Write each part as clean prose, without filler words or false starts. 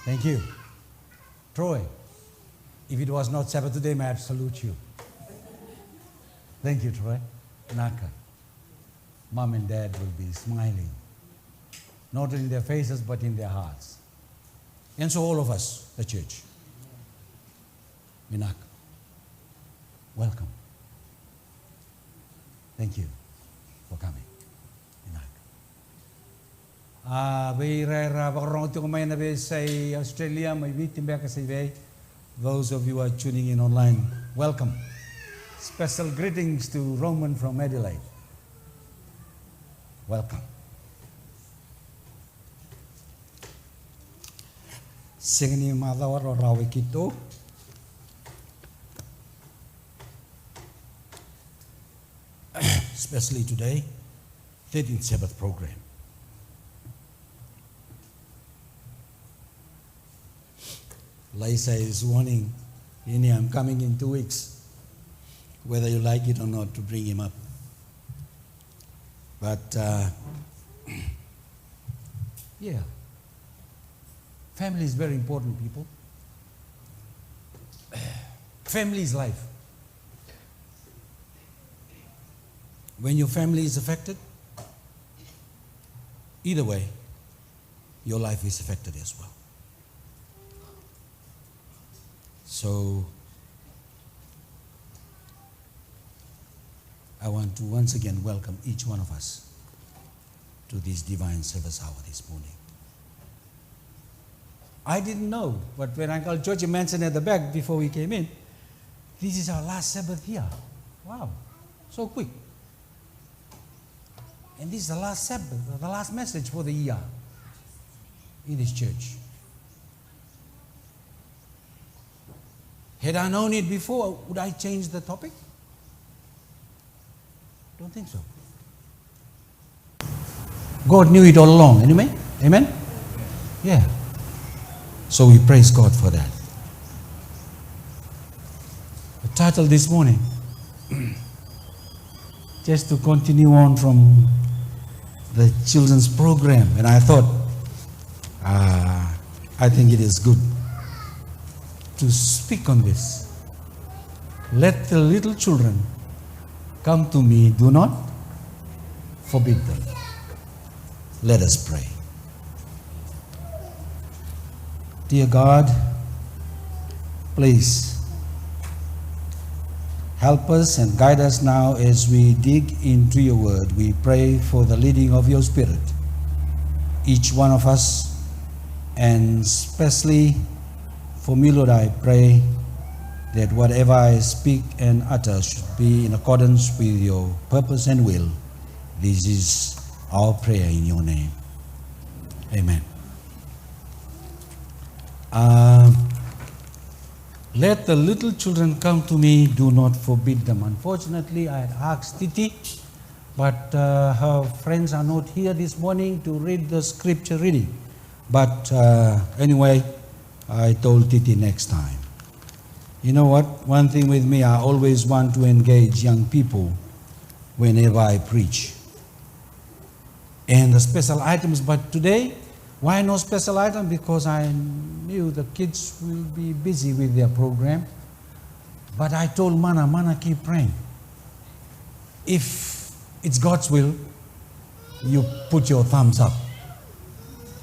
Thank you. Troy, if it was not Sabbath today, may I salute you. Thank you, Troy. Naka. Mom and Dad will be smiling. Not in their faces, but in their hearts. And so all of us, the church. Minak. Welcome. Thank you for coming. Australia, those of you who are tuning in online, welcome. Special greetings to Roman from Adelaide. Welcome. Singing Madawar or Rawikito. Especially today, 13th Sabbath program. Lisa is warning, I'm coming in 2 weeks, whether you like it or not, to bring him up. But, yeah, family is very important, people. Family is life. When your family is affected, either way, your life is affected as well. So, I want to once again welcome each one of us to this divine service hour this morning. I didn't know, but when Uncle George mentioned at the back before we came in, this is our last Sabbath year. Wow, so quick. And this is the last Sabbath, the last message for the year in this church. Had I known it before, would I change the topic? Don't think so. God knew it all along, anyway. Amen? Yeah. So we praise God for that. The title this morning, just to continue on from the children's program, and I thought, I think it is good to speak on this. Let the little children come to me, do not forbid them. Let us pray. Dear God, please help us and guide us now as we dig into your word. We pray for the leading of your Spirit, each one of us, and especially for me, Lord, I pray that whatever I speak and utter should be in accordance with your purpose and will. This is our prayer in your name. Amen. Let the little children come to me, do not forbid them. Unfortunately, I had asked Titi, but her friends are not here this morning to read the scripture reading. But anyway, I told Titi next time. You know what? One thing with me, I always want to engage young people whenever I preach. And the special items, but today, why no special item? Because I knew the kids will be busy with their program. But I told Mana, keep praying. If it's God's will, you put your thumbs up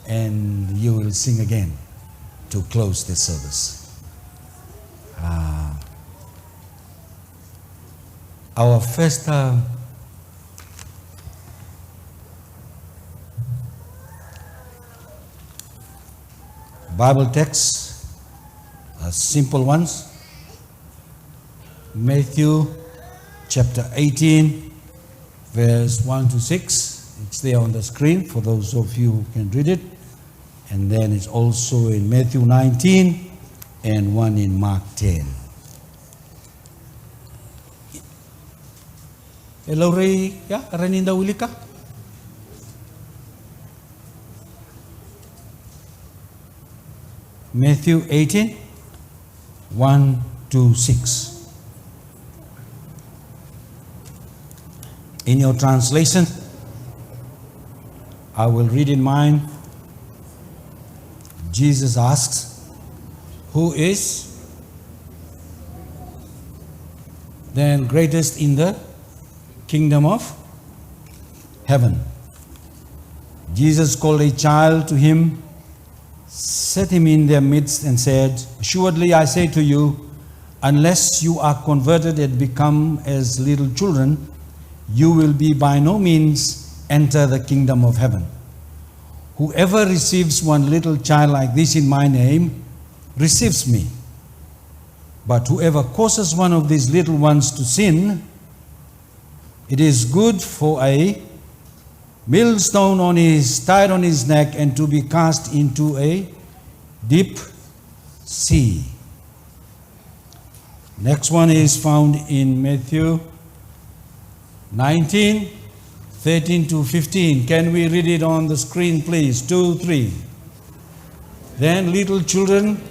and you will sing again to close this service. Our first Bible texts are simple ones. Matthew chapter 18, verse 1 to 6. It's there on the screen for those of you who can read it. And then it's also in Matthew 19 and one in Mark 10. Hello, Ray. Yeah, Raninda Wilika. Matthew 18, 1 to 6. In your translation, I will read in mine. Jesus asks, who is then greatest in the kingdom of heaven? Jesus called a child to him, set him in their midst, and said, assuredly I say to you, unless you are converted and become as little children, you will be by no means enter the kingdom of heaven. Whoever receives one little child like this in my name receives me. But whoever causes one of these little ones to sin, it is good for a millstone tied on his neck and to be cast into a deep sea. Next one is found in Matthew 19, 13 to 15. Can we read it on the screen, please? 2, 3. Then little children,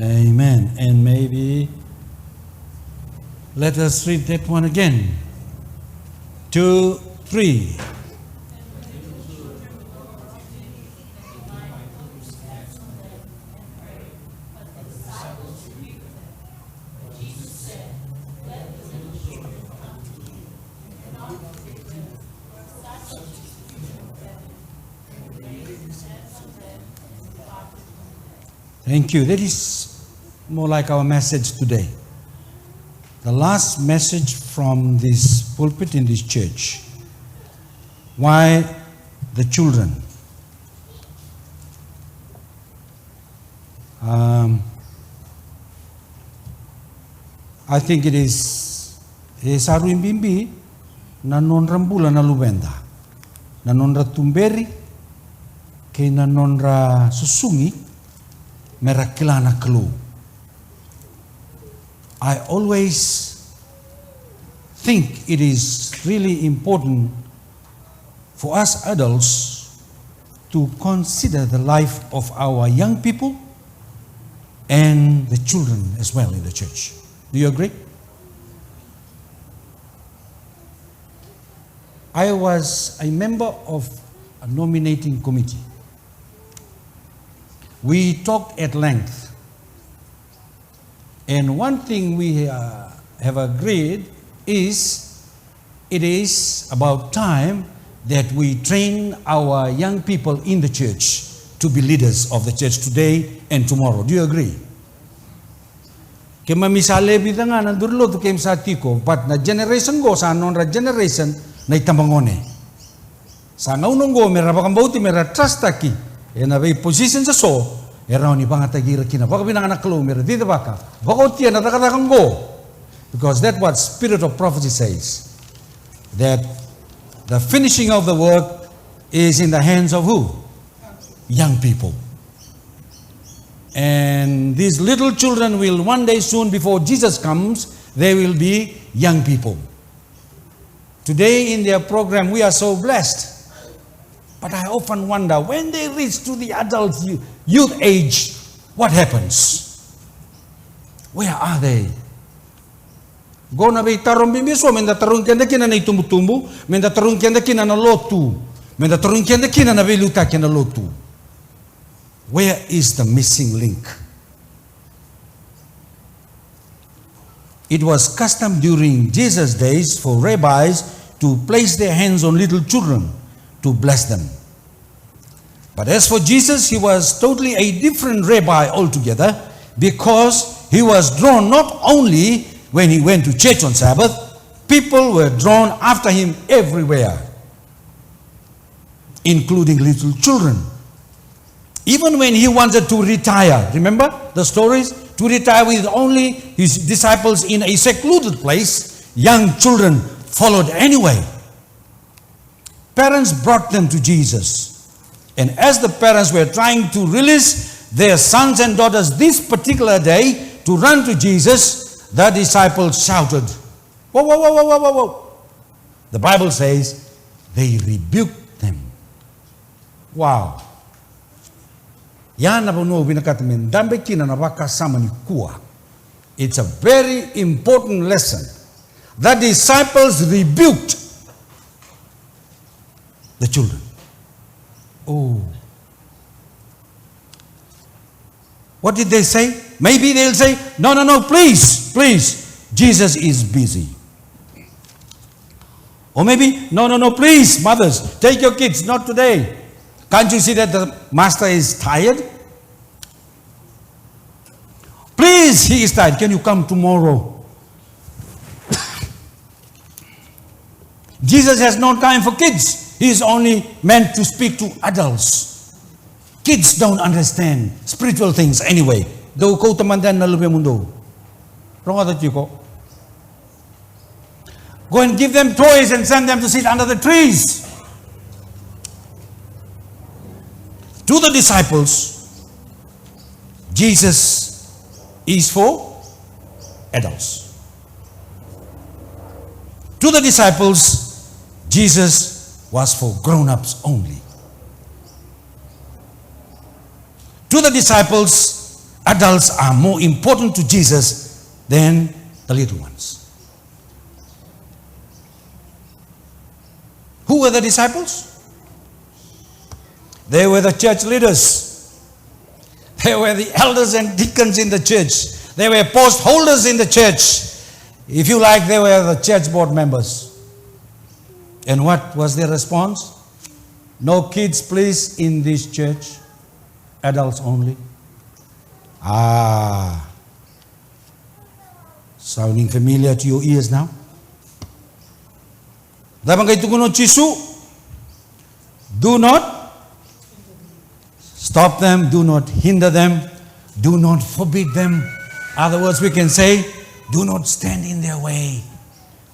amen. And maybe let us read that one again. 2, 3. Thank you. That is more like our message today. The last message from this pulpit in this church. Why the children? I think it is saru imbimbi na non rambula na lubenda. Na non ratumberi ke na non ra susungi merakilana kelu. I always think it is really important for us adults to consider the life of our young people and the children as well in the church. Do you agree? I was a member of a nominating committee. We talked at length, and one thing we have agreed is it is about time that we train our young people in the church to be leaders of the church today and tomorrow. Do you agree? Kaya misale bida nga nandurlo to kem sa tiko, but na generation go sa non ra generation na itamangone. Sa ngaunong go mera bakambauti mera trust taki. Na may position sa so, era ni pangatagira kina. Baka pinanganak lo, mera dito baka. Baka tiyan na takatakang go. Because that's what spirit of prophecy says. That the finishing of the work is in the hands of who? Young people. And these little children will one day soon, before Jesus comes, they will be young people. Today in their program, we are so blessed. But I often wonder, when they reach to the adult youth age, what happens? Where are they? Go na bay tarong bimbiso, menda tarong kenda kina na itumbu-tumbu, menda tarong kenda kina na lotu, menda tarong kenda kina na beluta kina lotu. Where is the missing link? It was custom during Jesus' days for rabbis to place their hands on little children to bless them. But as for Jesus, he was totally a different rabbi altogether, because he was drawn not only when he went to church on Sabbath, people were drawn after him everywhere, including little children. Even when he wanted to retire, remember the stories? To retire with only his disciples in a secluded place, young children followed anyway. Parents brought them to Jesus. And as the parents were trying to release their sons and daughters this particular day to run to Jesus, the disciples shouted, "Whoa, whoa, whoa, whoa, whoa, whoa, whoa." The Bible says they rebuked them. Wow. Yan na puno binakatamin. Dambe kina na wakasama ni kuwa. It's a very important lesson. The disciples rebuked the children. Oh. What did they say? Maybe they'll say, no, please. Jesus is busy. Or maybe, no, please, mothers, take your kids, not today. Can't you see that the master is tired? Please, he is tired. Can you come tomorrow? Jesus has no time for kids. He is only meant to speak to adults. Kids don't understand spiritual things anyway. Daw ko tamandan na lubi mundo. Wrong other chiko. Go and give them toys and send them to sit under the trees. To the disciples, Jesus is for adults. To the disciples, Jesus was for grown-ups only. To the disciples, adults are more important to Jesus than the little ones. Who were the disciples? They were the church leaders. They were the elders and deacons in the church. They were post holders in the church. If you like, they were the church board members. And what was their response? No kids, please, in this church. Adults only. Sounding familiar to your ears now? Do not stop them, do not hinder them, do not forbid them. Other words, we can say, do not stand in their way.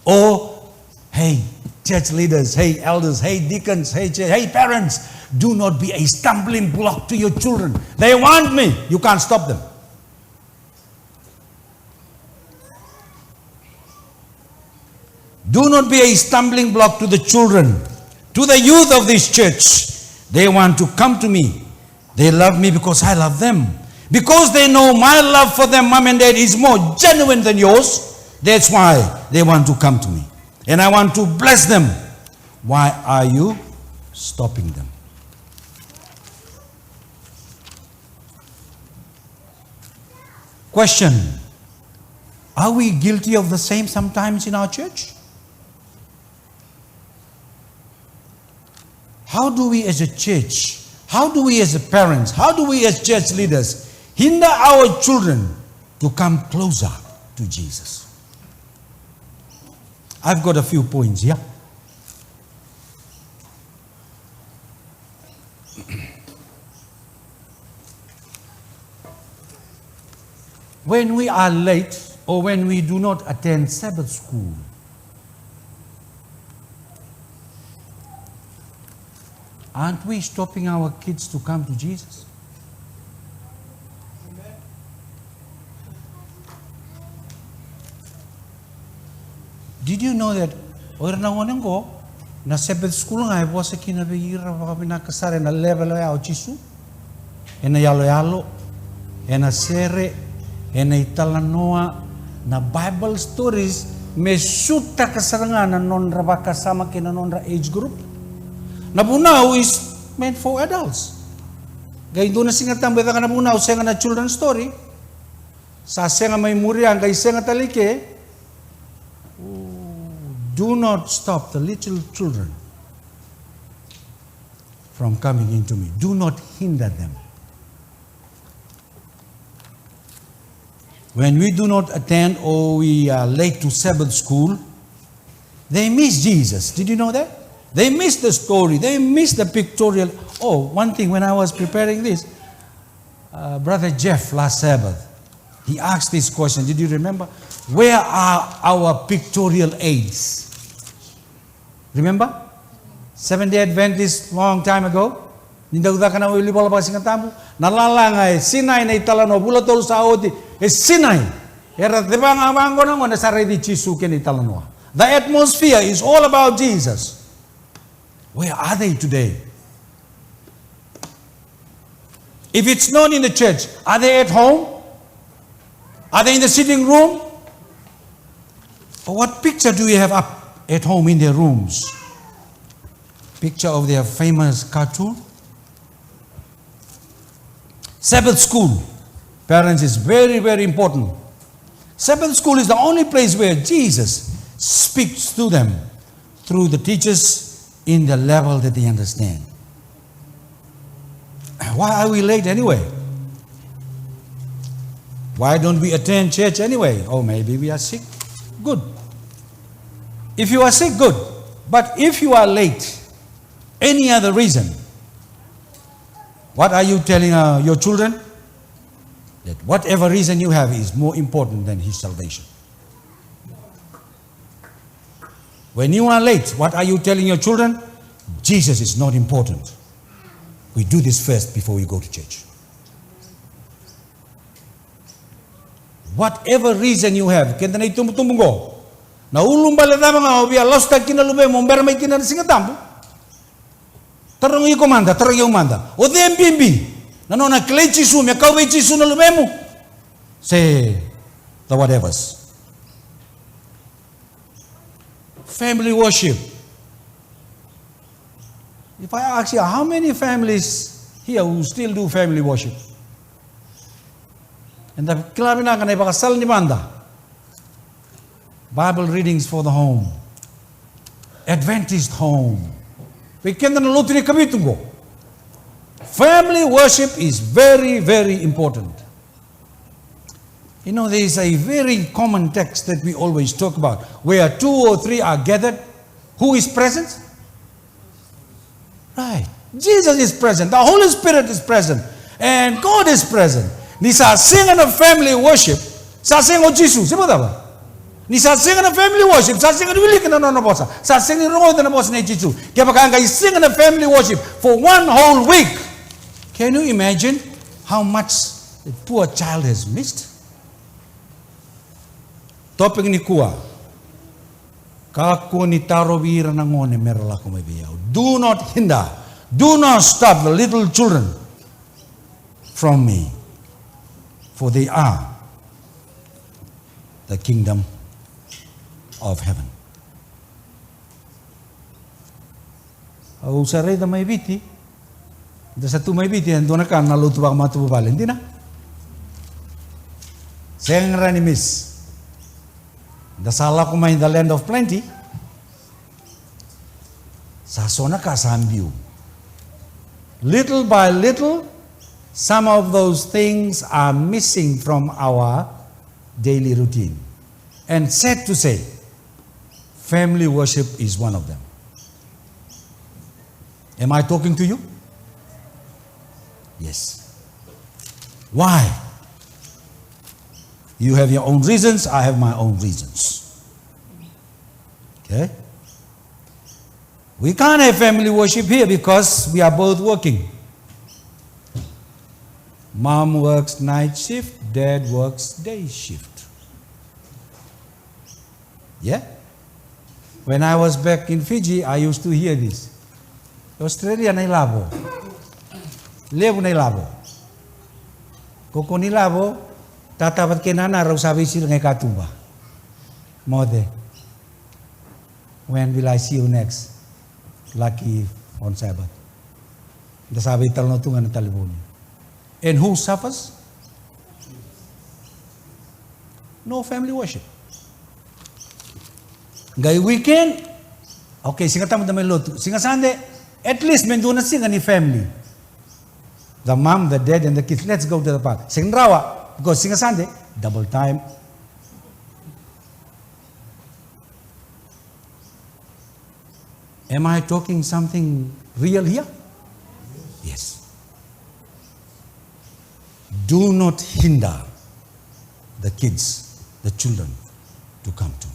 Or, hey, church leaders, hey, elders, hey, deacons, hey, parents, do not be a stumbling block to your children. They want me. You can't stop them. Do not be a stumbling block to the children, to the youth of this church. They want to come to me. They love me because I love them. Because they know my love for them, mom and dad, is more genuine than yours. That's why they want to come to me. And I want to bless them. Why are you stopping them? Question. Are we guilty of the same sometimes in our church? How do we as a church, how do we as parents, how do we as church leaders hinder our children to come closer to Jesus? I've got a few points here. When we are late or when we do not attend Sabbath school, aren't we stopping our kids to come to Jesus? Amen. Did you know that or na wanang ko na Sabbath school nga was a kinabihira kami nakasara na level ya o chisu na yalo na sere na italanoa na Bible stories me suta kasaranga na non-raba kasama kina non-ra age group. Nabunaw is meant for adults. Gaya doon na singatang beta ka nabunaw siya nga na children's story. Sa siya nga may muriang gaya siya nga talike. Do not stop the little children from coming into me. Do not hinder them. When we do not attend or we are late to Sabbath school, they miss Jesus. Did you know that? They miss the story. They miss the pictorial. Oh, one thing, when I was preparing this, Brother Jeff last Sabbath, he asked this question. Did you remember? Where are our pictorial aids? Remember? Seventh-day Adventist, long time ago. Nindaguda ka na ulibol pa singatamu. Nalalangay, sinay na italano, bulatol sa odi, sinay. Era diba nga bango na mo, nasa ready chisukin italano. The atmosphere is all about Jesus. Where are they today? If it's not in the church, are they at home? Are they in the sitting room? Or what picture do you have up at home in their rooms? Picture of their famous cartoon? Sabbath school. Parents, is very, very important. Sabbath school is the only place where Jesus speaks to them through the teachers in the level that they understand. Why are we late anyway? Why don't we attend church anyway? Oh, maybe we are sick. Good. If you are sick, good. But if you are late, any other reason, what are you telling your children? That whatever reason you have is more important than his salvation. When you are late, what are you telling your children? Jesus is not important. We do this first before we go to church. Whatever reason you have, kaya na itumutumbong ko, na ulong balada mga obiya, lost tag kinalubay mo, mbera may kinarisingatambo, tarong yung komanda, tarong yung manda, o the MPMB, no, na klay chisu, may kaway chisu na lumemo. Say the whatevers. Family worship. If I ask you, how many families here who still do family worship? And the kilabi na kanay pakasal ni banda. Bible readings for the home. Adventist home. Weekend na luto ni kabitungo. Family worship is very, very important. You know, there is a very common text that we always talk about. Where 2 or 3 are gathered, who is present? Right. Jesus is present. The Holy Spirit is present. And God is present. Ni sa singan of family worship, sa singan o Jesus, siapa ba? Ni sa singan of family worship, sa singan wili ka na bosa, sa singan rood na bosa na Jesus. Kaya pagka ang singan of family worship for one whole week, can you imagine how much the poor child has missed? Topic ni kuwa, kako ni tarovira na ngone merala ko may biyaw. Do not hinder, do not stop the little children from me. For they are the kingdom of heaven. Usare da may biti. Da sa tu may biti ando na kan naluto ba matubalen di na. Sayang rani miss. Da sala ko may the land of plenty. Sa sona ka sambiu. Little by little, some of those things are missing from our daily routine. And sad to say, family worship is one of them. Am I talking to you? Yes. Why? You have your own reasons, I have my own reasons. Okay? We can't have family worship here because we are both working. Mom works night shift, dad works day shift. Yeah? When I was back in Fiji, I used to hear this. Australia na ilabo. Levo na ilabo. Koko ni labo, tatapat kinana raw sabi sila ngay katumba. Mode. When will I see you next? Lucky on Sabbath. Sabi talo tungan na talibon. And who suffers? No family worship. Gay weekend, okay, singa tamo damay loto. Singa Sunday, at least menduna singa ni family. The mom, the dad, and the kids. Let's go to the park. Singa rawa, because singa Sunday, double time. Am I talking something real here? Yes. Do not hinder the kids, the children, to come to me.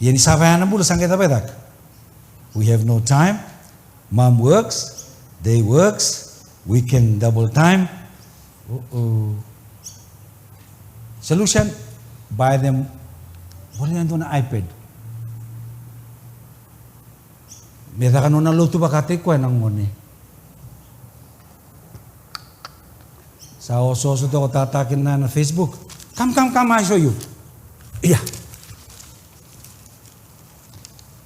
Yan isabayan na mula sang kita pedak. We have no time. Mom works, they works, weekend double time. Solution, buy them, wala yan doon na iPad. Meda ka nung naluto ba kate ko nang ngoni. Sa oso-oso to ko tatakin na Facebook. Come, I show you. Yeah.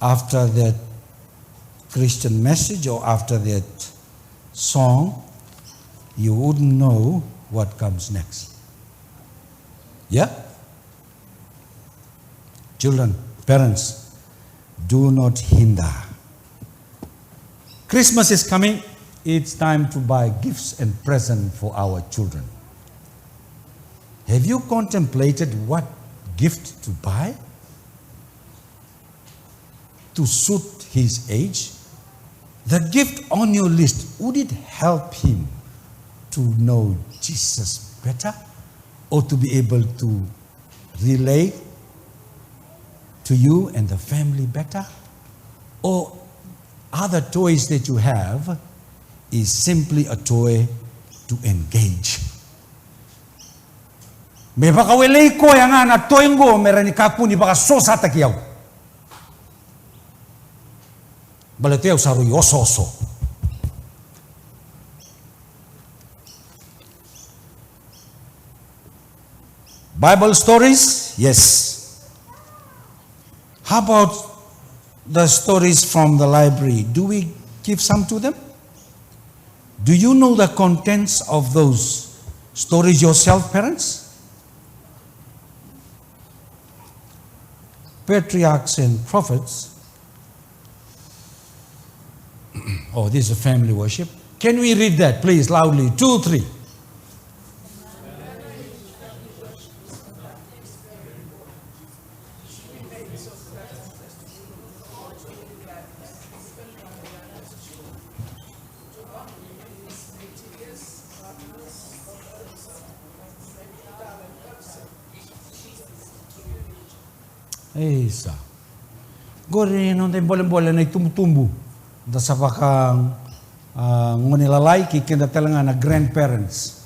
After that Christian message or after that song, you wouldn't know what comes next. Yeah? Children, parents, do not hinder. Christmas is coming. It's time to buy gifts and presents for our children. Have you contemplated what gift to buy to suit his age? The gift on your list, would it help him to know Jesus better or to be able to relate to you and the family better? Or other toys that you have is simply a toy to engage? Me baka welay ko yang na toy ngo merani kapuni baka sosa takiyaw. Balatew saru yososo. Bible stories? Yes. How about the stories from the library? Do we give some to them? Do you know the contents of those stories yourself, parents? Patriarchs and prophets. Oh, this is a family worship. Can we read that, please, loudly? 2, 3. Isa. Gore non tay bolen-bolen ay tumtumbu. Da sa pakang ngonilalay kikinda talaga na grandparents.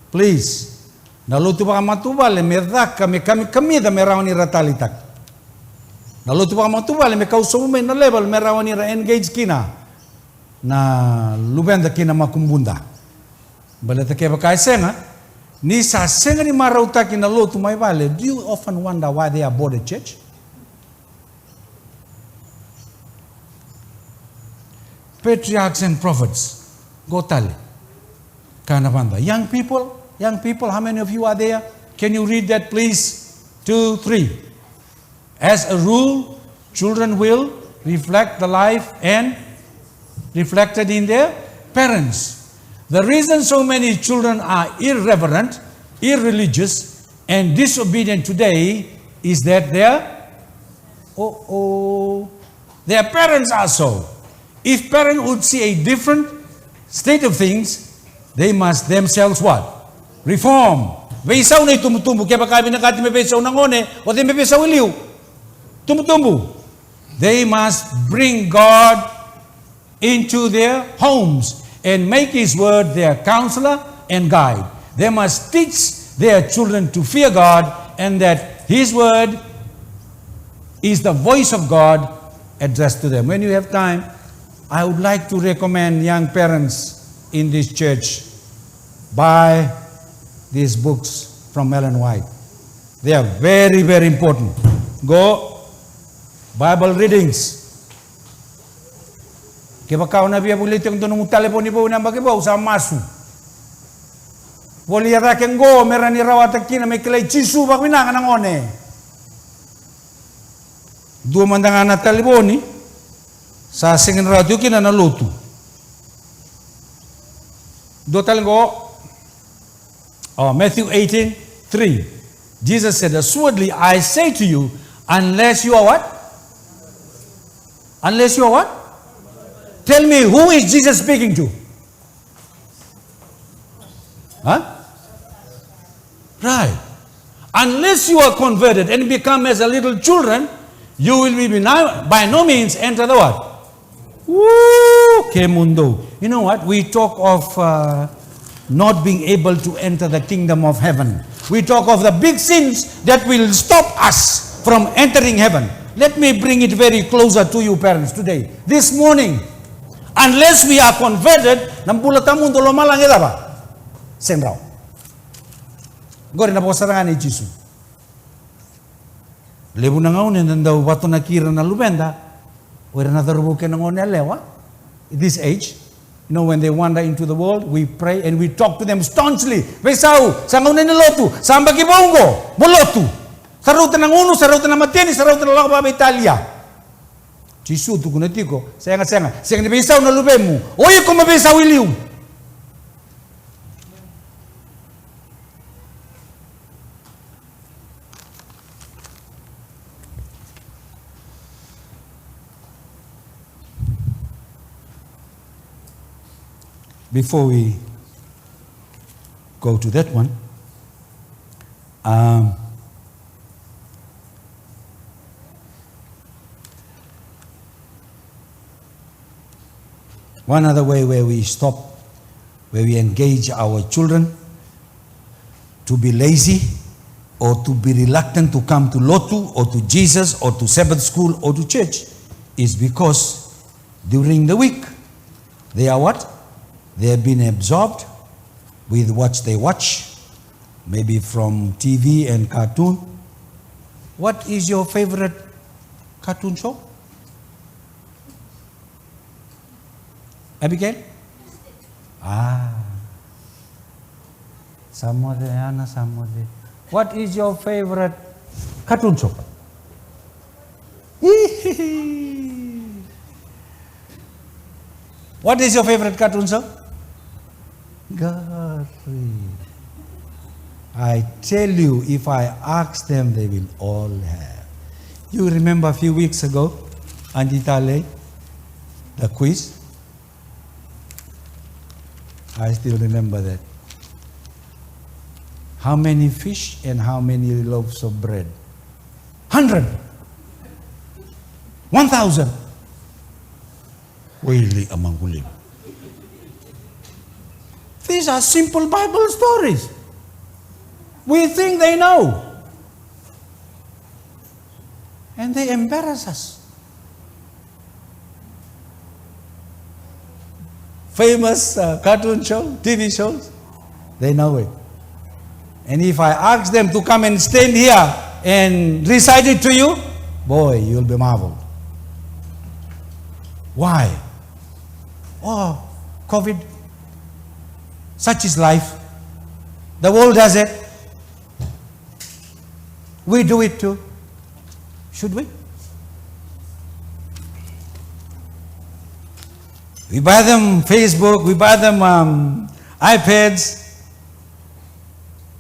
Please. Naluto pa ka matubal merda kami da merawan ni ratalitak. Naluto pa ka matubal me kausumay na level merawan ni engage kina na lubenda kina makumbunda. Balata kaya ba senga? Ni sa senga ni marauta kina luto may vale. Do you often wonder why they are bored at church? Patriarchs and prophets. Go tali. Kanavanda. Young people, how many of you are there? Can you read that, please? 2, 3. As a rule, children will reflect the life and reflected in their parents. The reason so many children are irreverent, irreligious, and disobedient today is that their parents are so. If parents would see a different state of things, they must themselves what? Reform. Veisaw na tumutumbo. Kaya baka binakati may veisaw ng one, o di may veisaw iliw. Tumutumbo. They must bring God into their homes and make His word their counselor and guide. They must teach their children to fear God and that His word is the voice of God addressed to them. When you have time, I would like to recommend young parents in this church buy these books from Ellen White. They are very, very important. Go, Bible readings. Kaya baka na biya bulit yung tunong telepon ipo na magibaw sa masu. Wali raken go, meron ni rawat kina may kilay chisu bak minaka ng one. Dua mandanga na telepon sa singin radio kina naluto. Do talgo. Matthew 18:3. Jesus said, "Assuredly I say to you, unless you are what? Unless you are what? Tell me, who is Jesus speaking to? Huh? Right. Unless you are converted and become as a little children, you will be by no means enter the what? Woo! Kemundo. You know what? We talk of not being able to enter the kingdom of heaven. We talk of the big sins that will stop us from entering heaven. Let me bring it very closer to you parents today. This morning, unless we are converted, nambulatamu ndolo malang eda ba? Sendraw. Gori na posarangan ni Jisu. Lebu na ngayon, nandaw bato na kira na lubenda, wala na darubukin ng ngone alewa, at this age, you know, when they wander into the world, we pray and we talk to them staunchly. Besau, sa ngayon na lotu, sa ambagibongo, molotu. Sarutan ng uno, sarutan ng matini, sarutan ng lakababa Italia. Jisu, tukunatiko, sayang, sayang ni besau na lubemu, oye kung mabesaw iliw. Before we go to that one, one other way where we stop, where we engage our children to be lazy or to be reluctant to come to Lotu or to Jesus or to Sabbath school or to church is because during the week they are what? They have been absorbed with what they watch, maybe from TV and cartoon. What is your favorite cartoon show? Abigail? Samode, Anna Samode. What is your favorite cartoon show? What is your favorite cartoon show? Godfrey. I tell you, if I ask them, they will all have. You remember a few weeks ago, Untitled, the quiz? I still remember that. How many fish and how many loaves of bread? 100. 1,000. Wili amang kulim. These are simple Bible stories. We think they know. And they embarrass us. Famous cartoon shows, TV shows, they know it. And if I ask them to come and stand here and recite it to you, boy, you'll be marveled. Why? Oh, COVID. Such is life. The world does it. We do it too. Should we? We buy them Facebook, we buy them iPads.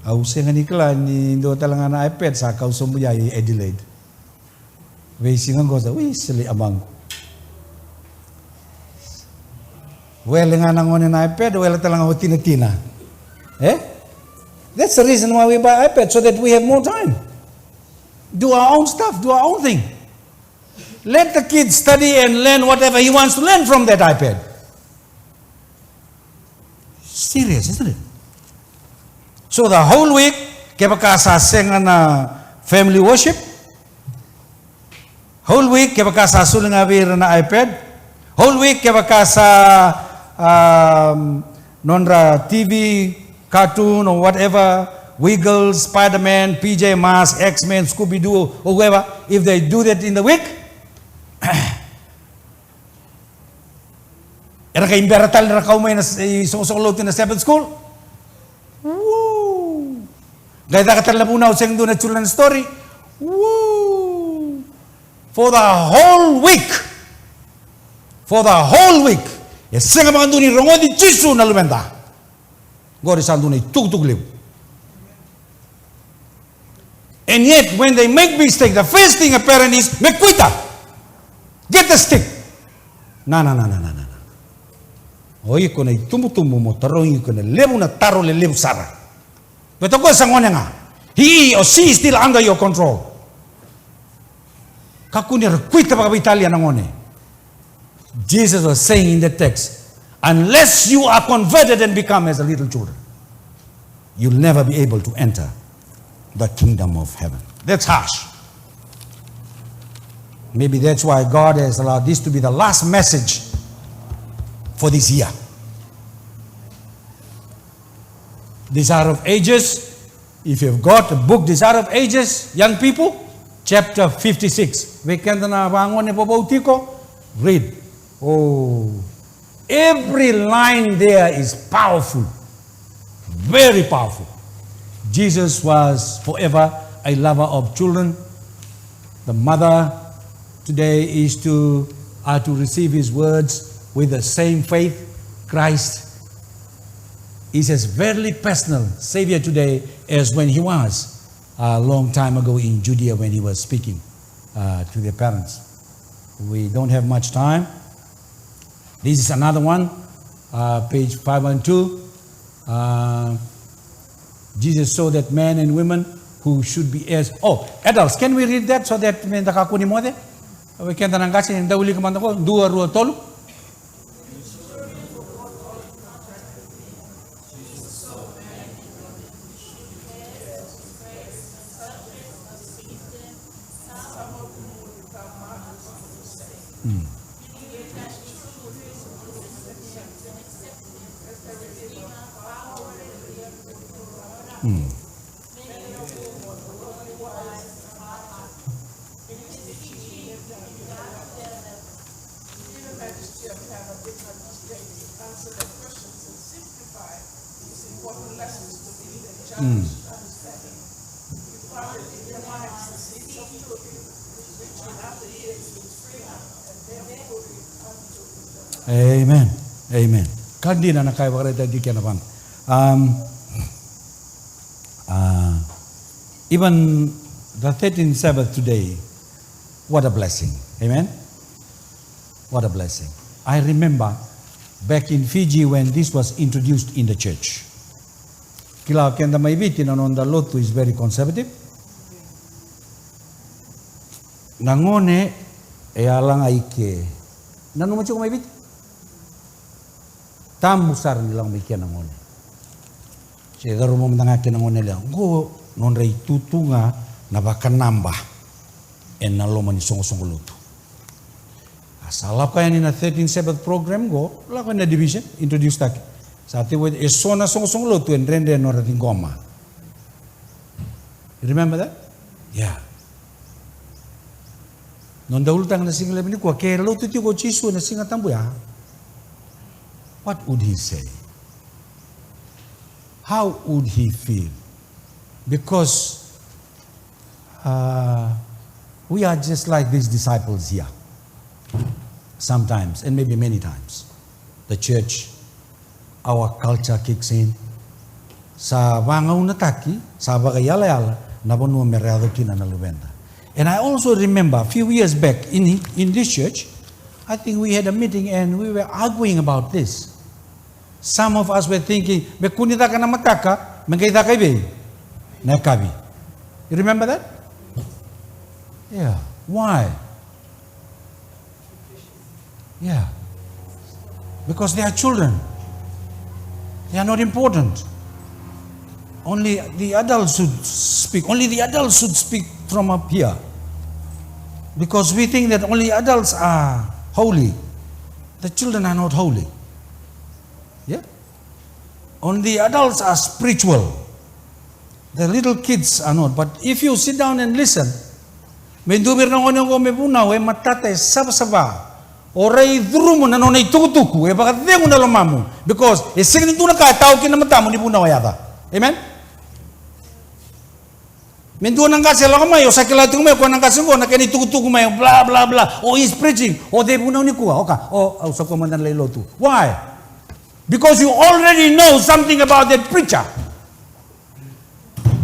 Ausay nga ni Kla, ni do talaga na iPad sa kausong mo yay Adelaide. Waiting ang goza, sili amang. Well, nga nangon na iPad, well talaga ho tina-tina. That's the reason why we buy iPad, so that we have more time. Do our own stuff, do our own thing. Let the kid study and learn whatever he wants to learn from that iPad. Serious, isn't it? So the whole week, kaya saseng na family worship. Whole week, kaya sasuling abir na iPad. Whole week, kaya nonra TV, cartoon or whatever, Wiggles, Spider-Man, PJ Masks, X-Men, Scooby-Doo, or whoever, if they do that in the week, era kay imberatal na kaumay na sosolo na Sabbath school. Woo! Gaya katal na punaw siyang doon na children's story. Woo! For the whole week. For the whole week. Yes, nga mga doon ni Rongo di Jisu na lumenda. Gori saan doon ay tugtugliw. And yet, when they make mistake, the first thing a parent is, make quita. Get the stick. No. Oye, ko na tumutumo mo, tarong ko na levo na taro le levo sara. But ako sa ngone nga, he or she is still under your control. Kakunir, quita pa ka Italia na ngone. Jesus was saying in the text, unless you are converted and become as a little children, you'll never be able to enter the kingdom of heaven. That's harsh. Maybe that's why God has allowed this to be the last message for this year. Desire of Ages. If you've got a book, Desire of Ages, young people, chapter 56. Read. Oh, every line there is powerful. Very powerful. Jesus was forever a lover of children. The mother today is to receive his words with the same faith. Christ is as very personal Savior today as when he was a long time ago in Judea when he was speaking to their parents. We don't have much time. This is another one, page 512. Jesus saw that men and women who should be heirs. Oh, adults, can we read that so that may nakakuni mo de? We can tanang kasi yung dauli kamanda ko, 2:3. Amen. Amen. Kandi na nakaya wakarita di kaya naman. Even the 13th Sabbath today, what a blessing. Amen. What a blessing. I remember back in Fiji when this was introduced in the church. Kila kenda maibiti na nonda lotu is very conservative. Nangone e alang aike. Nanu mo chuko maibiti? Tamusar nilang may kinangone. Siya garo mo mga kinangone lang. Go non ray tutunga na baka namba en naloman ni songo luto. Asalap kaya ni na 13th Sabbath program go, lako na division introduce taki. Sa ati with esona songo luto en rende no rating goma. You remember that? Yeah. Non daul tang na singa lebini ko kaya luto ti ko chisu na singa tambuya. What would he say? How would he feel? Because we are just like these disciples here. Sometimes, and maybe many times. The church, our culture kicks in. Sa bangaw na taki, sa bagayala-yala, napuno merado kinanalubenda. And I also remember a few years back in this church, I think we had a meeting and we were arguing about this. Some of us were thinking, "Bekunita ka na mataka, magkaita kay be, nakabi." You remember that? Yeah. Why? Yeah. Because they are children. They are not important. Only the adults should speak. Only the adults should speak from up here. Because we think that only adults are holy. The children are not holy. Yeah? Only adults are spiritual. The little kids are not. But if you sit down and listen, mendubir na ko ko mebunaw matate saba-saba. Oray drumo na nonay tukutuku e baka dengo na lamamu because singin tu na ka tao kinamata mo ni bunaw yata. Amen? Mendo nang kasi lang mayo sa kilati ko may ko nang kasi ko na kani tukutuku mayo blah blah blah. Oh, he's preaching. Oh, de bunaw ni kuha. Okay. Oh, sa komandan lay lotu. Why? Because you already know something about that preacher.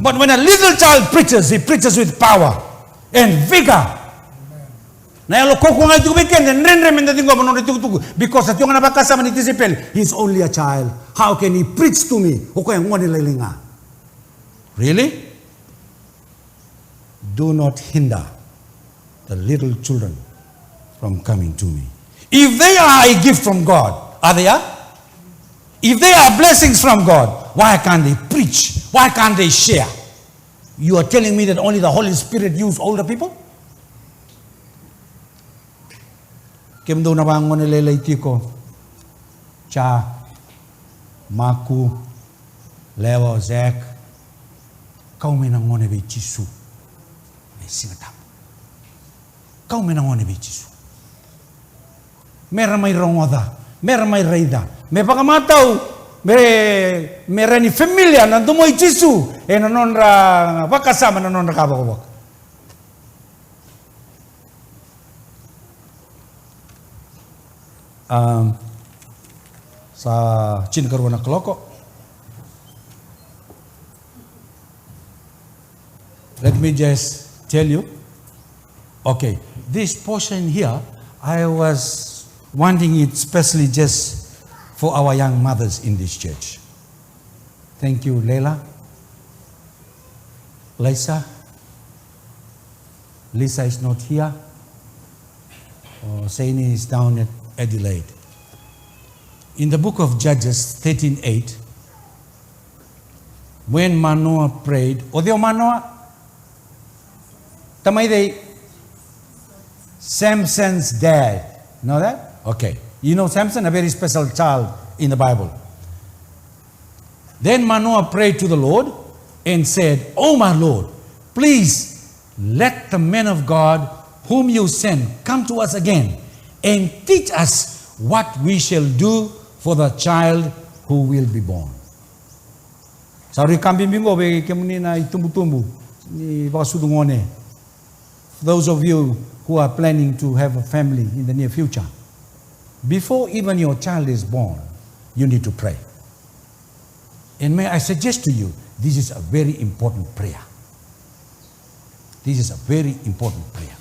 But when a little child preaches, he preaches with power and vigor. Because he's only a child. How can he preach to me? Really? Do not hinder the little children from coming to me. If they are a gift from God, are they? If they are blessings from God, why can't they preach? Why can't they share? You are telling me that only the Holy Spirit uses older people? Kem do na bangon nilelay tiko. Cha, Maku, Leo, Zek. Kau menangone be Jisu. May singatap. Kau menangone be Jisu. Mera may rongoda. Mera may reida. May pakamataw. Mera ni familia nanto mo Jisu. Nanon ra pakasama nanon ra kabakobak. Sa chinkarwa na kloko. Let me just tell you. Okay, this portion here, I was wanting it especially just for our young mothers in this church. Thank you, Leila. Lisa. Lisa is not here. Saini is down at Adelaide. In the book of Judges 13:8, when Manoah prayed, Odeo Manoah, Tamaide, Samson's dad. Know that? Okay. You know Samson, a very special child in the Bible. Then Manoah prayed to the Lord and said, "Oh my Lord, please let the men of God whom you send come to us again and teach us what we shall do for the child who will be born." Sorry, kambing bingo be kemuni na itumbu-tumbu ni bakasudungone. Those of you who are planning to have a family in the near future, before even your child is born, you need to pray. And may I suggest to you, this is a very important prayer. This is a very important prayer.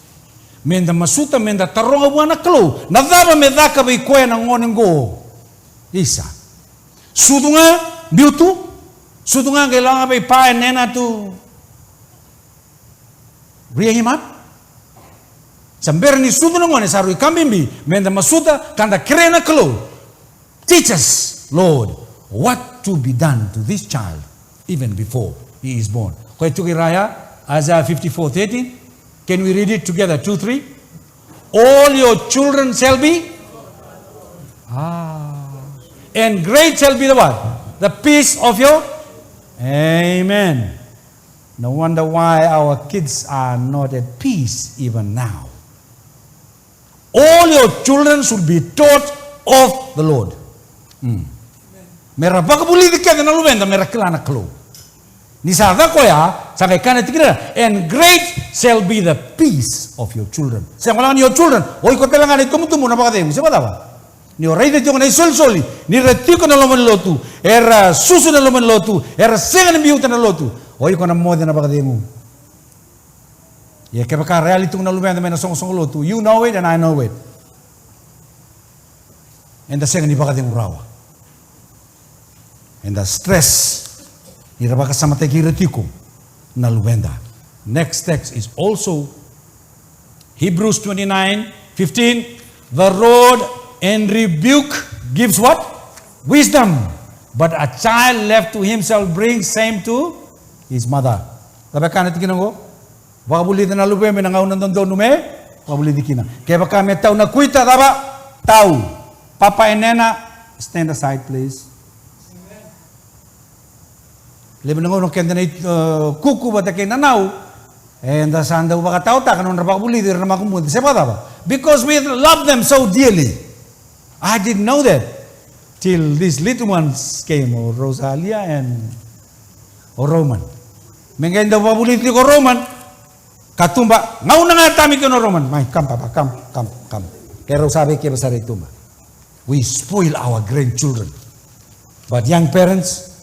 Menda masuta menda taronga buana klo, nadaba medaka be koe na ngonengo. Isa. Sudunga biutu, sudunga gelanga be pa nena tu riahimat. Samber ni sudu na ngone saru ikambimbi menda masuta kanda krena klo. Teach us, Lord, what to be done to this child even before he is born. Koe tuki raya Isaiah 54:13. Can we read it together? 2, 3. All your children shall be and great shall be the what? The peace of your Amen. No wonder why our kids are not at peace even now. All your children should be taught of the Lord. Mera bakabuli dikya na lubenda mera kilana klo. Ni sada ko ya sakai kana tikira and great shall be the peace of your children. Sa mga your children, oy ko telangan itumutumu na bakademu. Sa ba? Ni oray de jong na sol-soli, ni retiko na loman lotu, era susu na loman lotu, era senga na biuta na lotu. Oy ko na moda na bakademu. Ya kaya baka reality na lumenda may nasong-song lotu. You know it and I know it. And the second, baka din urawa. And the stress, baka sa matay kiretiko na lumenda. Next text is also Hebrews 29:15. The rod and rebuke gives what? Wisdom. But a child left to himself brings shame to his mother. Sabi ka natin kinango? Baka buli na lupe, may nangaw ng doon nume, baka buli di kina. Kaya baka may tao na kuita, taba, tao. Papa and Nena, stand aside please. Liban na ngunong kenda na kuku bata kay nanaw, and saan daw baka tao ta, kanong baka buli, di rin naman kumundi. Siya ba taba? Because we love them so dearly. I didn't know that till these little ones came, or Rosalia or Roman. May ngayon daw babuli ko Roman, katumba, ngauna nga tami ko no Roman. May, come papa, come. Kaya sabi kaya basari tumba. We spoil our grandchildren. But young parents,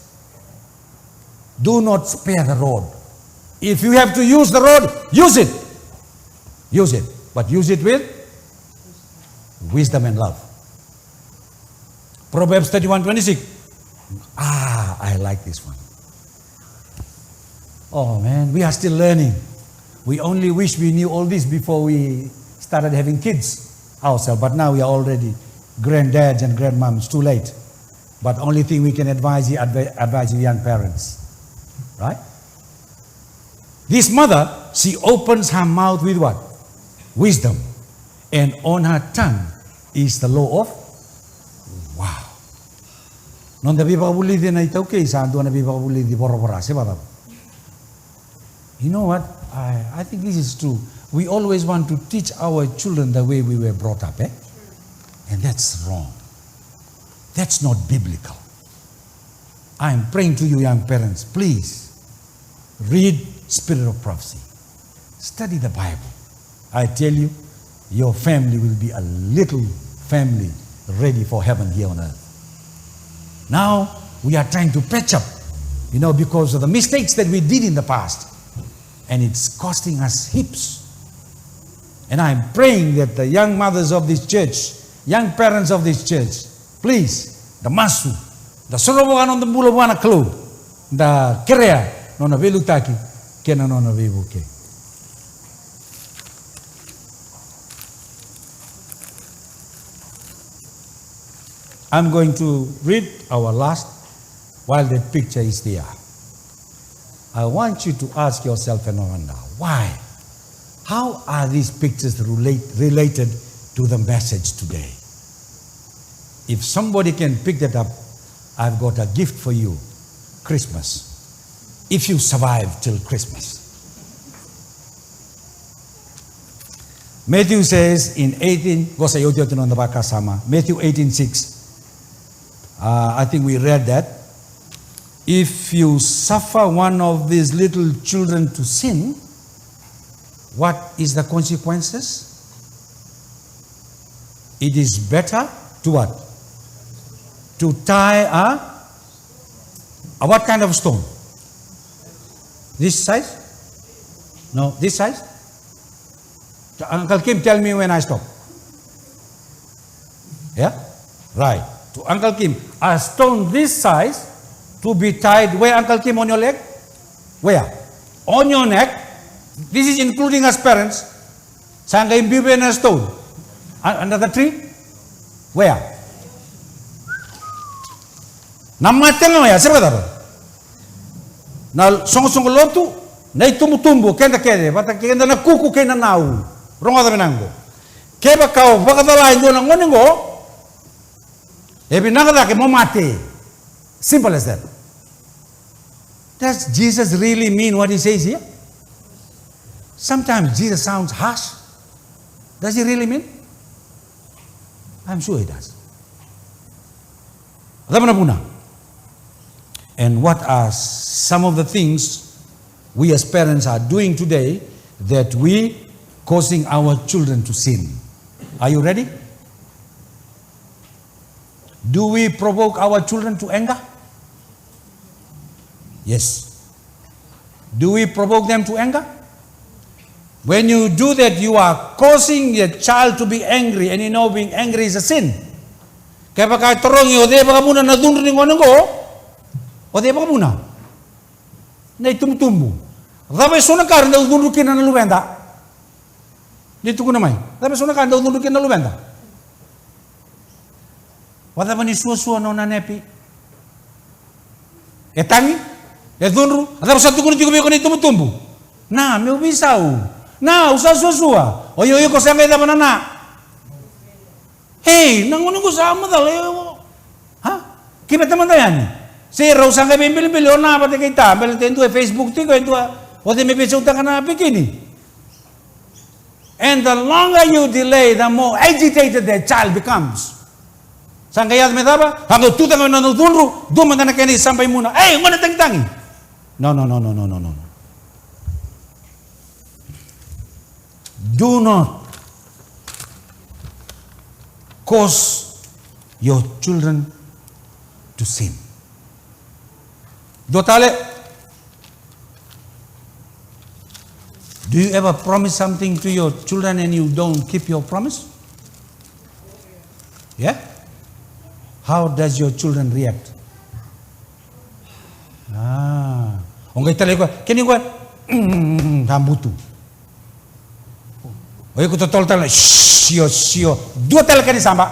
do not spare the rod. If you have to use the rod, use it. Use it. But use it with wisdom and love. Proverbs 31:26. I like this one. Oh man, we are still learning. We only wish we knew all this before we started having kids ourselves. But now we are already granddads and grandmoms. Too late. But only thing we can advise the young parents. Right? This mother, she opens her mouth with what? Wisdom. And on her tongue is the law of wow. Non da biba buli di na itau ke isa ando na biba buli di bora se bata. You know what? I think this is true. We always want to teach our children the way we were brought up, and that's wrong. That's not biblical. I'm praying to you, young parents, please read Spirit of Prophecy. Study the Bible. I tell you, your family will be a little family ready for heaven here on earth. Now, we are trying to patch up, because of the mistakes that we did in the past. And it's costing us heaps. And I'm praying that the young mothers of this church, young parents of this church, please, the masu, the sorobogan on the bulawana klo, the kerea, nona velutaki, kena nona vebuke. I'm going to read our last while that picture is there. I want you to ask yourself and wonder, why? How are these pictures related to the message today? If somebody can pick that up, I've got a gift for you, Christmas. If you survive till Christmas. Matthew says in 18, Matthew 18:6. I think we read that. If you suffer one of these little children to sin, what is the consequences? It is better to what? To tie a what kind of stone? This size? No, this size? Uncle Kim, tell me when I stop. Yeah? Right. To Uncle Kim, a stone this size to be tied where, Uncle Kim, on your leg? Where? On your neck. This is including us parents. Sangga imbibe na stone. Under the tree? Where? Namateng ya, siapa tahu? Na song-song lotu, na tumbu-tumbu, kenda bata kenda na kuku kenda nau. Ronga da menanggo. Keba kau, baka lain do na ngoningo. Ebi nagada ke mo mate. Simple as that. Does Jesus really mean what he says here? Sometimes Jesus sounds harsh. Does he really mean? I'm sure he does. And what are some of the things we as parents are doing today that we causing our children to sin? Are you ready? Do we provoke our children to anger? Yes. Do we provoke them to anger? When you do that, you are causing your child to be angry, and being angry is a sin. Kaya baka torong yo, de baka muna na dunro ni ngonong ko, o de baka muna na itumtumbu. Dapat suna ka rin na dunro kina na lubenda. Dito ko naman. Dapat suna ka rin na dunro kina na lubenda. Wala ba ni suwa-suwa no na nepi? Etangi? Edunru? Dapat satu ko nito ko na itumtumbu. Na, may ubisaw. Na, usah suwa-suwa. Oyo ko sa may dapat na. Hey, nangunong ko sa amo dalayo. Ha? Kima taman tayan. Si Rosa ka bimbil-bil o na pati kita. Bel tento Facebook ti ko ento. O di may bisutang ka na bikini. And the longer you delay, the more agitated the child becomes. Sang kaya may daba? Hanggang tutang ka na nudunro, duman na kani sampay muna. Hey, ngana tang-tangi. No. Do not cause your children to sin. Dotale, do you ever promise something to your children and you don't keep your promise? Yeah? How does your children react? Ongay tali ko, kini ko, hambutu. Oye ko totol tala, siyo. Dua tala ka ni samba.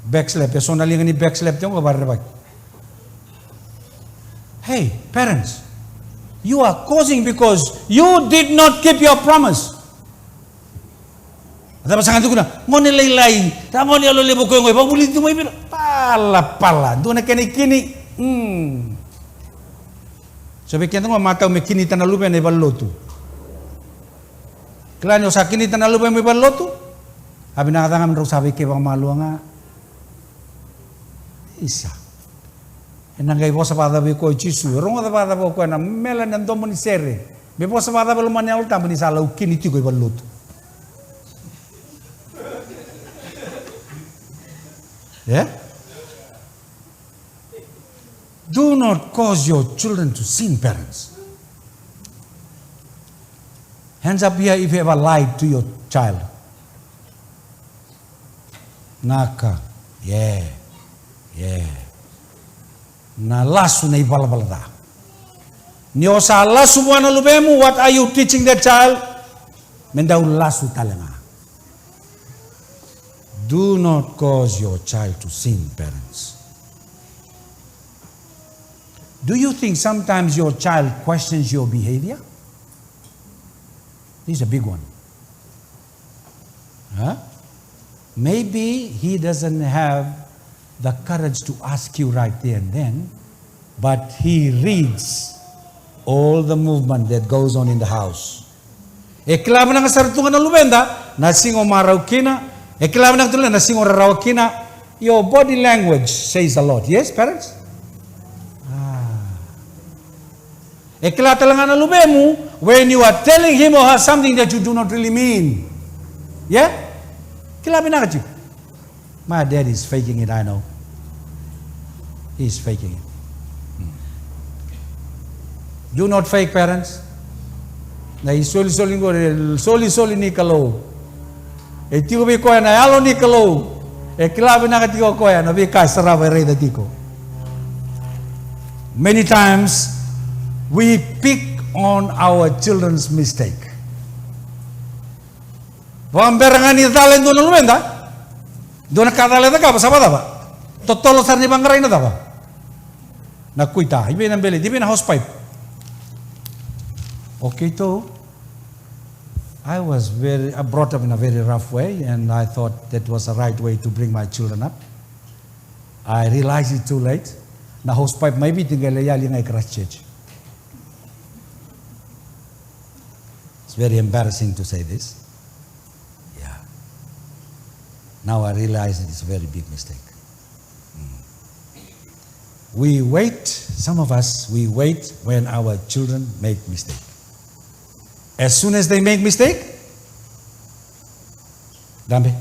Backslap, personally nga ni backslap yung kabarabag. Hey, parents, you are causing because you did not keep your promise. Tapos sangat tu kuna, ngoni lay, tamo ni alo lebo koy ngoy, pabuli tu may pila, pala, doon na kini. Sabi kaya nga mataw may kinita na lupa na ibaloto. Kailan yung sa kinita na lupa may ibaloto? Sabi na katangam rin sabi kaya bang maluwa nga, isa. Enangay po sa patabi ko chisu, rong sa patabi ko na melan ng domo ni sere. Be po sa patabi luman niya ulta, ni sa law kiniti ko ibaloto. Yeah? Do not cause your children to sin, parents. Hands up here if you ever lied to your child. Naka. Yeah. Na lasu na ibalbalada. Niyo sa lasu buwana lubemu, what are you teaching that child? Mendaw lasu talanga. Do not cause your child to sin, parents. Do you think sometimes your child questions your behavior? This is a big one. Huh? Maybe he doesn't have the courage to ask you right there and then, but he reads all the movement that goes on in the house. Eklama na kasartungan ng lubenda, nasingo maraw kina, eklama na tuloy, nasingo raraw kina, your body language says a lot. Yes, parents? Eklata lang na lubemu when you are telling him or her something that you do not really mean. Yeah? Kilabi na kachi. My dad is faking it, I know. He's faking it. Do not fake, parents. Na soli ni kalo. E tiko bi koya na alo ni kalo. E kilabi na katiko koya na bi kai saraba reda tiko. Many times we pick on our children's mistake. Wamberangan ni talen doon lumenda. Doon nakatalen ka pa sabada ba? Totolo sar ni bangray na ba? Nakuita, ibe nang beli, ibe na hose pipe. Okay to. I was brought up in a very rough way, and I thought that was the right way to bring my children up. I realized it too late. Na hose pipe maybe tinggal yali ngay Christchurch. Very embarrassing to say this. Yeah. Now I realize it's a very big mistake. We wait, some of us, we wait when our children make mistake. As soon as they make mistake, dambe.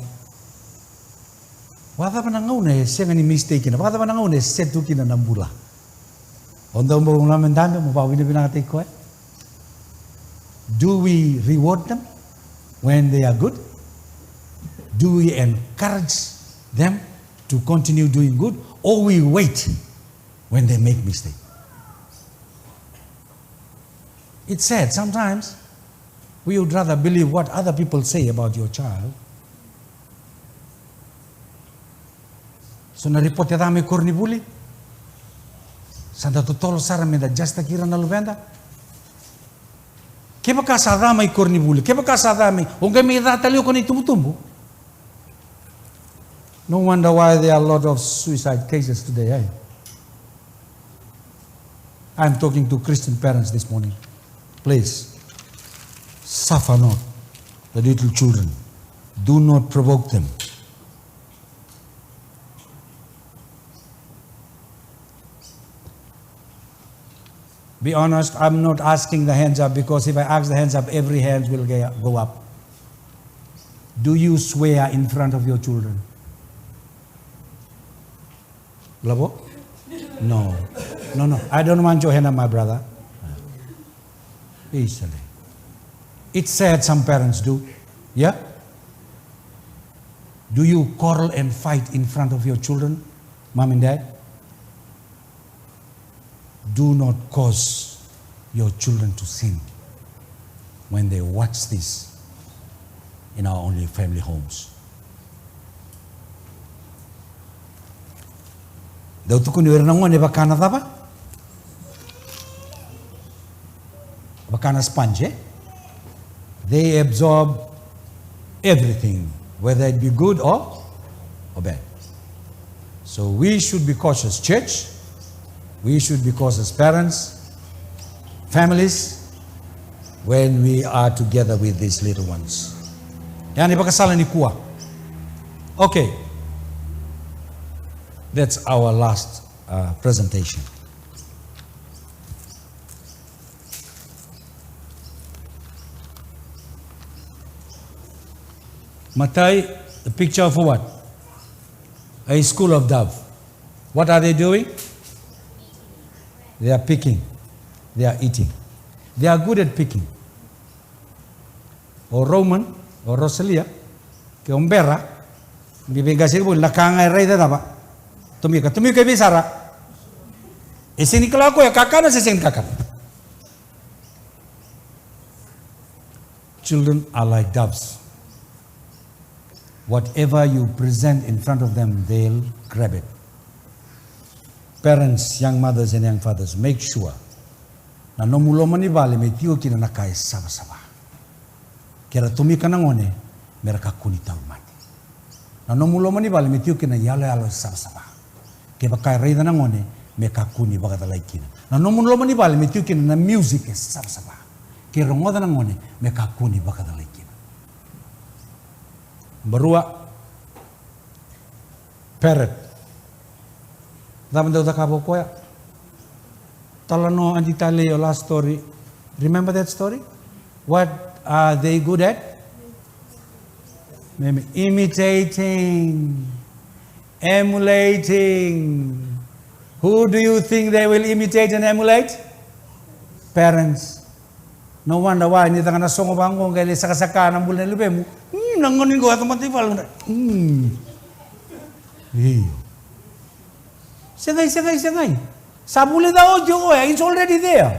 Wala pa nangaune, siya nga ni mistake na. Wala pa nangaune, setu kina nambula. Onda mo naman dambe, mo pa winipinakatay ko eh. Do we reward them when they are good? Do we encourage them to continue doing good? Or we wait when they make mistake? It's sad. Sometimes we would rather believe what other people say about your child. So na-report yata may kornibuli. Sanda tutolo sara menda jasta kira na lubenda. Kaya ka sadamay kornibuli? Kaya ka sadamay? Kung kami itataliw ko na tumutumbo. No wonder why there are a lot of suicide cases today. I'm talking to Christian parents this morning. Please, suffer not the little children. Do not provoke them. Be honest, I'm not asking the hands up because if I ask the hands up, every hand will go up. Do you swear in front of your children? Labo? No. I don't want your hand up, my brother. Easily. It's sad some parents do. Yeah? Do you quarrel and fight in front of your children, mom and dad? Do not cause your children to sin when they watch this in our only family homes. Daw tukun iranangon ni bakana tapa? Bakana sponge, eh? They absorb everything whether it be good or bad. So we should be cautious, church. We should be cautious, parents, families, when we are together with these little ones. Yan, ipakasalan ni kuwa. Okay. That's our last presentation. Matai, the picture of what? A school of dove. What are they doing? They are picking. They are eating. They are good at picking. O Roman, o Rosalia, que umbera, bibigasi ko lakangay ray daba. Tumika bisara. Isinikala ko ya kakana sa sing kakana. Children are like doves. Whatever you present in front of them, they'll grab it. Parents, young mothers and young fathers, make sure na nomulo manibali may tiyo kina nakay saba-saba. Kira tumika nangone, mereka kuni taumati. Na nomulo manibali may tiyo kina yalo-yalo saba-saba. Kaya kay reyda nangone, mereka kuni bagatalay kina. Na nomulo manibali may tiyo kina na music saba-saba. Kaya rongoda nangone, mereka kuni bagatalay kina. Barua, parrot. Dapat daw takabo ko ya. Talano Antitale your last story. Remember that story? What are they good at? Maybe imitating, emulating. Who do you think they will imitate and emulate? Parents. No wonder why ni tanga nasongo bango ngai saka-saka ng bulan lube mo. Nangonin ko atong matibal. Sagay. Sabuli daw Diyo, it's already there.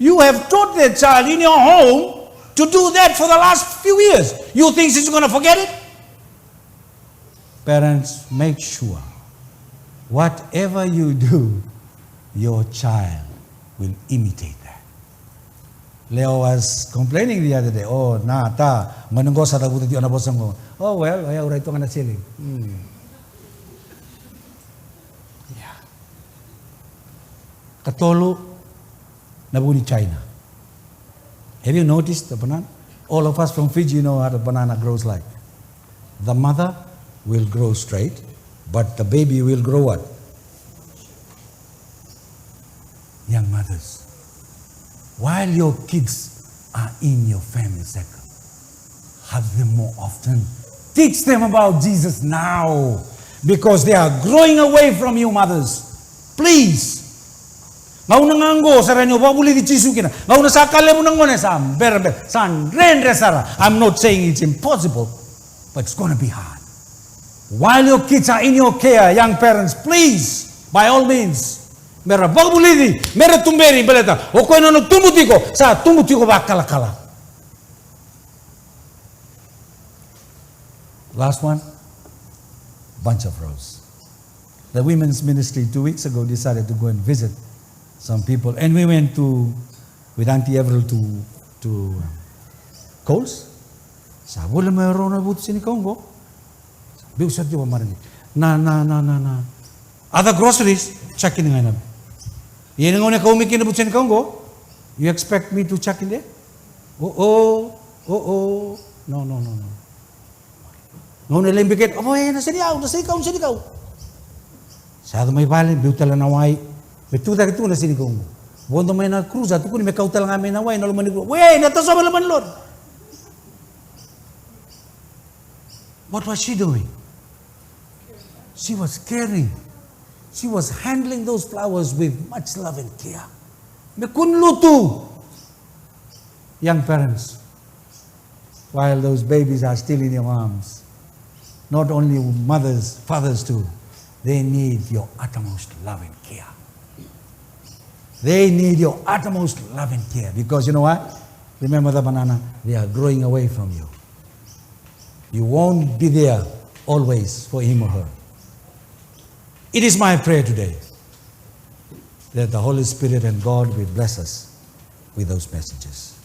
You have taught that child in your home to do that for the last few years. You think she's going to forget it? Parents, make sure whatever you do, your child will imitate that. Leo was complaining the other day, manunggo sa tagutin yung anabosang ko. Oh well, ayaw ito nga na siling. Katolo nabuni China. Have you noticed the banana? All of us from Fiji know how the banana grows like. The mother will grow straight, but the baby will grow what? Young mothers, while your kids are in your family circle, have them more often. Teach them about Jesus now, because they are growing away from you, mothers. Please. Ngauna ngango sa ranyo babuli di chisukina. Ngauna sa kale mo nangone sam berbe san rendre sara. I'm not saying it's impossible, but it's going to be hard. While your kids are in your care, young parents, please, by all means, mera babuli di, mera tumberi beleta. O ko no tumuti ko sa tumuti ko bakala-kala. Last one, bunch of rose. The women's ministry 2 weeks ago decided to go and visit some people, and we went with Auntie Avril to Coles. Sabi wala mayroon na buto sini Congo. Sabi usad yung marinig. Na. Other groceries, check in nga na. Yan nga na kaumikin na buto sini Congo. You expect me to check in there? No. Ngayon nila imbigit, nasa ikaw. Sa may bali, biuta lang naway. Betul tak itu na sini kong. Bondo may na cruza, tu kuni may kautal nga may naway, na lumanig ko. Wey, nataso ba laman Lord? What was she doing? She was caring. She was handling those flowers with much love and care. May kunluto. Young parents, while those babies are still in your arms, not only mothers, fathers too, they need your uttermost love and care. They need your uttermost love and care, because you know what? Remember the banana? They are growing away from you. You won't be there always for him or her. It is my prayer today that the Holy Spirit and God will bless us with those messages.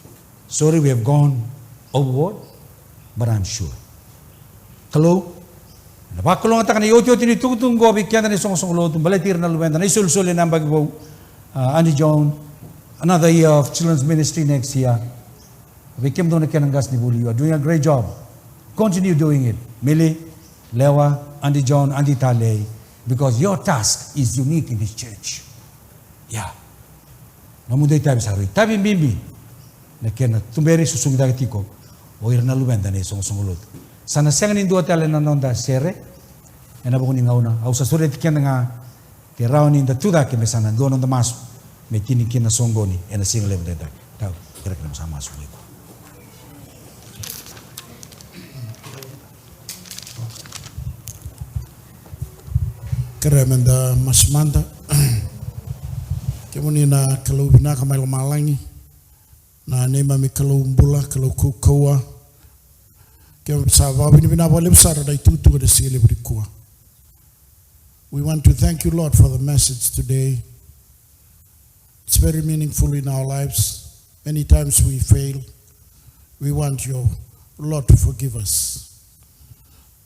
Sorry we have gone overboard, but I'm sure Kalau napakulong ata kana yoti ni tungtung go bi kenda ni song lo balatir na luwenda na isul na bagbo Andy John, another year of children's ministry next year. We came down again and gas ni buli. You are doing a great job. Continue doing it. Mili, Lewa, Andy John, Andy Tale, because your task is unique in this church. Yeah. Namuday tabi sa rin. Tabi mimbi. Na kena tumberi susung dagatiko. O irna luwenda ni song lo. Sana sengan indua tala na nonda sere, ena bako ni ngauna. Au sa sulit kena nga ke raon inda tuda ke mesana doon nonda masu, me kini kina songoni ena singa level deda. Tau kira kena sama masu niko. Kira menda masmanda, kemuni na kalau bina kamai malangi, na nema mi kalau mbula kalau kukawa. We want to thank you, Lord, for the message today. It's very meaningful in our lives. Many times we fail. We want your Lord to forgive us,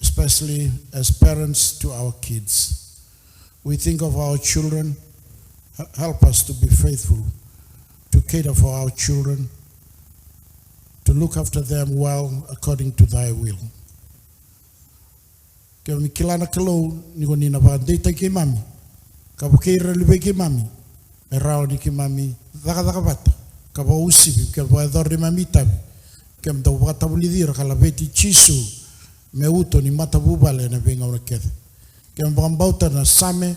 especially as parents to our kids. We think of our children. Help us to be faithful, to cater for our children, to look after them well according to thy will. Kaya mikilana kalau ni ko nina ba data ki mami, kabukira libe ki mami, erao ni ki mami, daka bata, kaba usibi, kaba dorri mami tabi, kaya mta wata bulidira kala beti chisu, me uto ni mata bubale na benga ora kete. Kaya mbauta na same,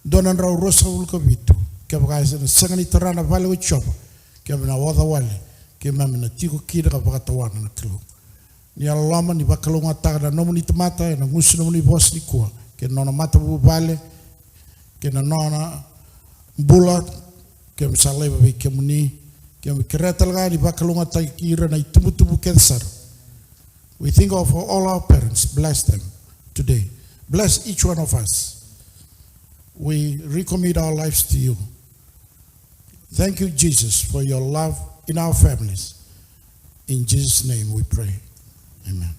donan rau rosa ulkabitu, kaya bakaisa na sangani tarana vale uchopa, kaya na wada wale. Ke mami na tiko kira ka pakatawana na kilo. Ni alama ni bakalonga taka na nomu ni tamata na ngusu nomu ni bos ni kua. Ke nona mata bubale, ke na nona mbula, ke msalai babi ke muni, ke mikireta laga ni bakalonga taka kira na itumutubu kensar. We think of all our parents, bless them today. Bless each one of us. We recommit our lives to you. Thank you, Jesus, for your love in our families. In Jesus' name we pray. Amen.